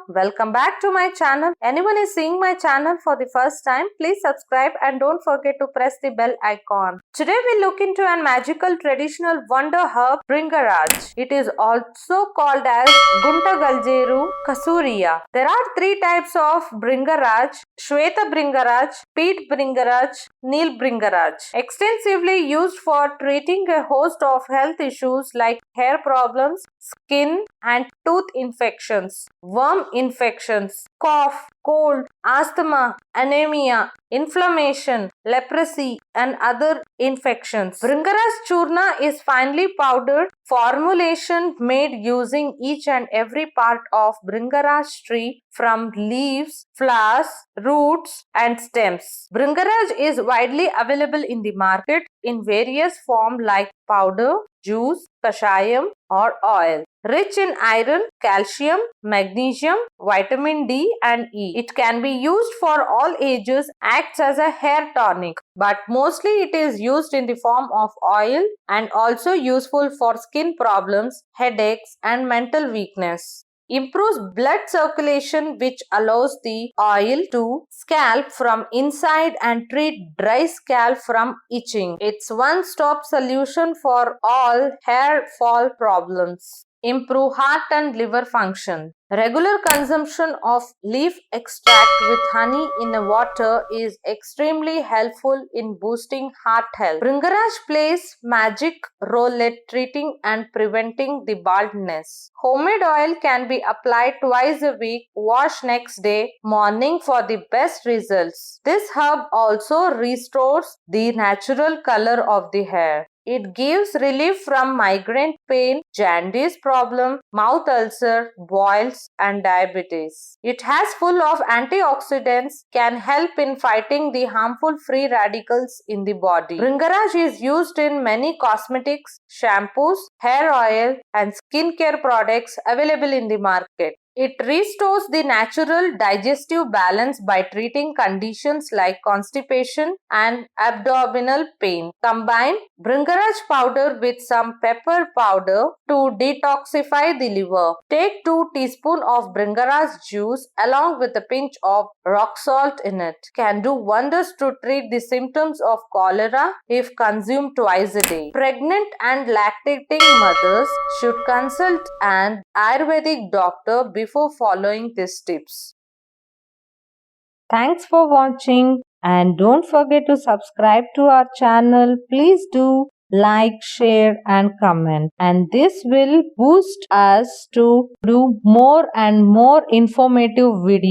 welcome back to my channel. Anyone is seeing my channel for the first time, please subscribe and don't forget to press the bell icon. Today we look into a magical traditional wonder herb, Bhringaraj. It is also called as Guntagaljeru Kasuriya. There are three types of Bhringaraj: Shweta Bhringaraj, Peat Bhringaraj, Neel Bhringaraj. Extensively used for treating a host of health issues like hair problems, skin and tooth infections, worm infections, cough, cold, asthma, anemia, inflammation, leprosy and other infections. Bhringaraj Churna is finely powdered formulation made using each and every part of Bhringaraj tree from leaves, flowers, roots and stems. Bhringaraj is widely available in the market in various forms like powder, juice, kashayam or oil. Rich in iron, calcium, magnesium, vitamin D and E. It can be used for all ages, acts as a hair tonic, but mostly it is used in the form of oil and also useful for skin problems, headaches and mental weakness. Improves blood circulation, which allows the oil to scalp from inside and treat dry scalp from itching. It's one-stop solution for all hair fall problems. Improve heart and liver function. Regular consumption of leaf extract with honey in a water is extremely helpful in boosting heart health. Bhringaraj plays magic role at treating and preventing the baldness. Homemade oil can be applied twice a week. Wash next day morning for the best results. This herb also restores the natural color of the hair. It gives relief from migraine pain, jaundice problem, mouth ulcer, boils and diabetes. It has full of antioxidants, can help in fighting the harmful free radicals in the body. Bhringaraj is used in many cosmetics, shampoos, hair oil and skincare products available in the market. It restores the natural digestive balance by treating conditions like constipation and abdominal pain. Combine Bhringaraj powder with some pepper powder to detoxify the liver. Take 2 teaspoons of Bhringaraj juice along with a pinch of rock salt in it. Can do wonders to treat the symptoms of cholera if consumed twice a day. Pregnant and lactating mothers should consult an Ayurvedic doctor before following these tips. Thanks for watching and don't forget to subscribe to our channel. Please do like, share and comment, and this will boost us to do more and more informative videos.